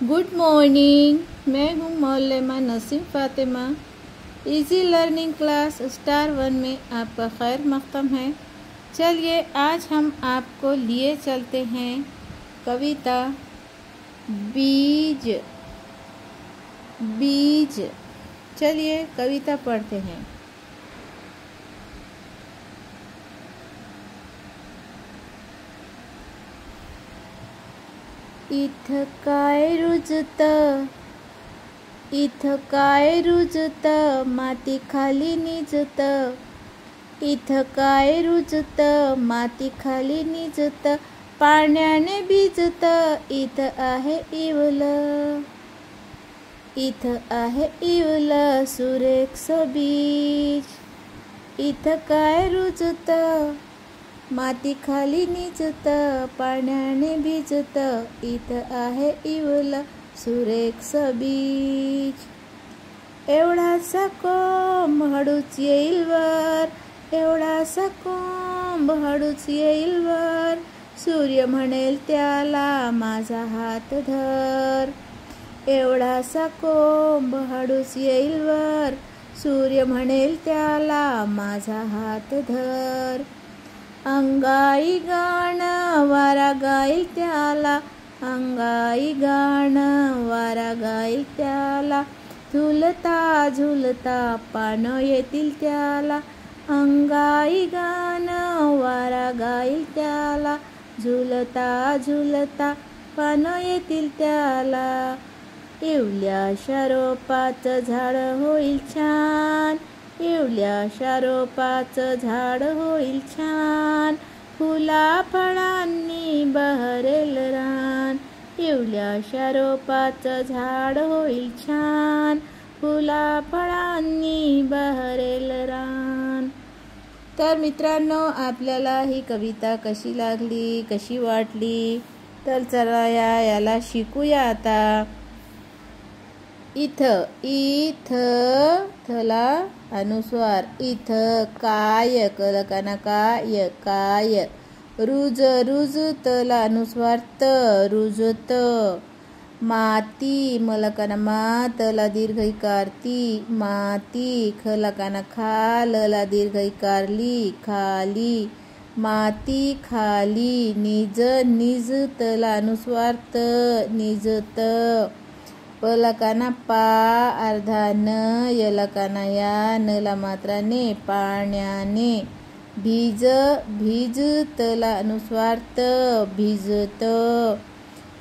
Good morning. मैं हूँ Maulama Naseem Fatima. Easy learning class star 1 में आपका खैर मक़दम है। चलिए आज हम आपको लिए चलते हैं कविता बीज। बीज चलिए कविता पढ़ते हैं। इथं काय रुजतं माती खाली निजतं। इथं काय रुजतं माती खाली निजतं, पाण्याने भिजतं। इथं आहे इवलं, इथं आहे इवलं सुरेख बीज। इथं काय रुजतं माती खाली निजतं, पाण्याने भिजतं। इथं आहे इवलं सुरेख बीज। एवढासा कोंब हळूच येईल वर, एवढासा कोंब हळूच येईल वर। सूर्य म्हणेल त्याला माझा हात धर। एवढासा कोंब हळूच येईल वर, सूर्य म्हणेल त्याला माझा हात धर। अंगाई गाणं वारा गाईल त्याला, अंगाई गाणं वारा गाईल त्याला। झुलता झुलता पानं येतील त्याला, अंगाई गाणं वारा गाईल त्याला। झुलता झुलता पानं येतील त्याला। इवल्याशा रोपाचं झाड होईल छान, इवल्याशा रोपाचं झाड होईल छान। फुला फळांनी बहरेल रान, इवल्याशा रोपाचं झाड होईल छान। फुला फळांनी बहरेल रान। तर मित्रांनो, आपल्याला ही कविता कशी लागली, कशी वाटली? तर चला याला शिकूया आता। इथं इथं थला अनुस्वार, इथं काय कलकाना काय काय। रुज रुज तला अनुस्वार त रुजत। माती मलकाना मा तला दीर्घईकार ती माती। खलकाना खा लला दीर्घईकार ली खाली माती खाली। निज निज तला अनुस्वार त निजत। पलकाना पा अर्धा न यलकाना या नला मात्रा ने पाण्याने। भिज भिज तला अनुस्वार त भिजत।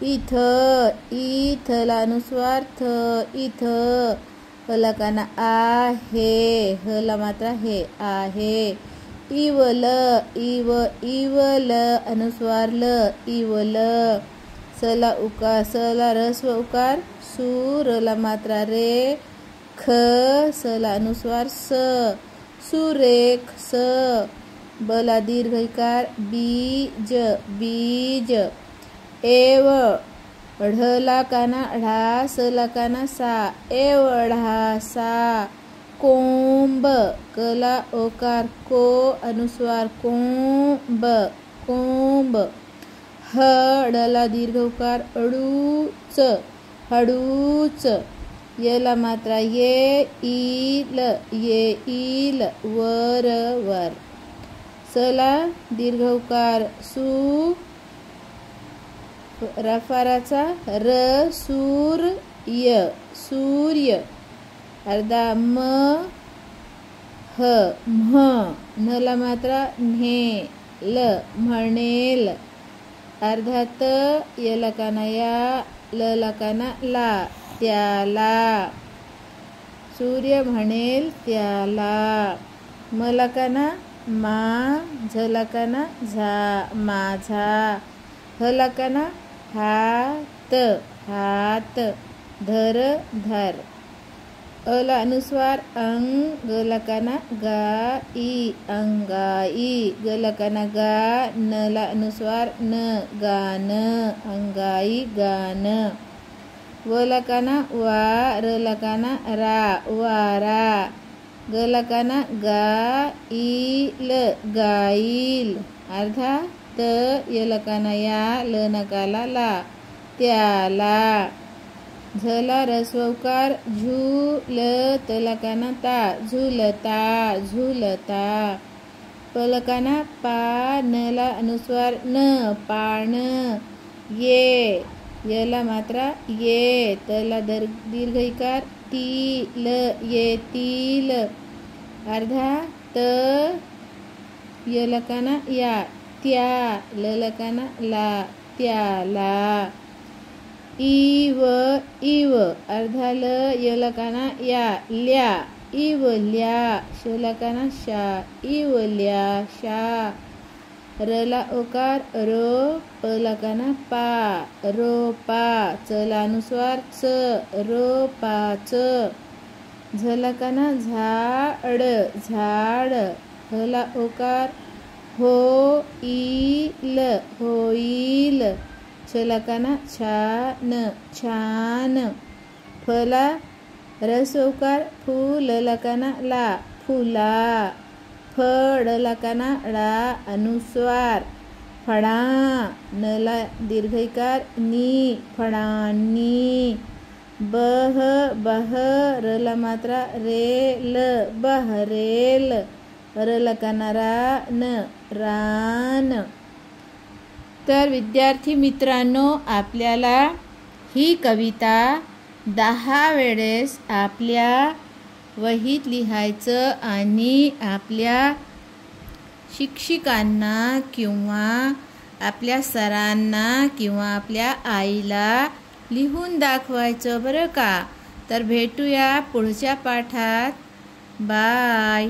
इथं इथला अनुस्वार थ इथं। पलकाना आहे हला मात्रा हे आहे। इवल इवल अनुस्वार ल इवल। सला उकार सला रस्व उकार सूर ला मात्रा रे ख सला अनुस्वार स सुरेख स। बला दीर्घईकार बीज बीज। एव ढला काना ढा सला काना सा एवढासा। कोंब कला ओकार को अनुस्वार कोंब कोंब। हडला दीर्घ उकार अडूच हडूच। यला मात्रा ये इल वर वर। सला दीर्घ उकार सु रफाराचा र सूर्य सूर्य। अर्धा म ह म्ह नला मात्रा न्हे ल म्हणेल। अर्धा त यलकाना या ललकाना ला त्याला। सूर्य म्हणेल त्याला। मलकाना मा झलकाना झा माझा। हलकाना हात हात धर धर। अला अनुस्वार अंग गलकाना गाई अंगाई। गलकाना गा नला अनुस्वार न गान अंगाई गान। वलकाना वा रलकाना रा वारा। गलकाना गाईल गाईल। अर्धा त यलकाना या ल नकाला ला त्याला। झला रस्व उकार झू ल तलकाना ता झुलता झुलता पलकाना पा नला अनुस्वार न पाण ये यला मात्रा ये तला दीर्घ इकार ती ल येतील अर्धा त यलकाना या त्या ललकाना ला त्याला इव इव अर्धा ल यलकाना या ल्या इवल्या शलकाना शा इवल्या शा रला ओकार रो पलकाना पा रोपा चला अनुस्वार च रोपाच झलकाना झाड झाड हला ओकार होईल होईल छलकाना छान छान फला रसोकार फूललकाना ला फुला फळलकाना ळा अनुस्वार फळा नला दीर्घइकार नी फळांनी बह बह रला मात्रा रेल बहरेल रलकाना रा न रान। तर विद्यार्थी मित्रांनो, आपल्याला ही कविता 10 वेळेस आपल्या वहीत लिहायचं आणि आपल्या शिक्षिकांना किंवा आपल्या सरांना किंवा आपल्या आईला लिहून दाखवायचं बरं का। तर भेटूया पुढच्या पाठात। बाय।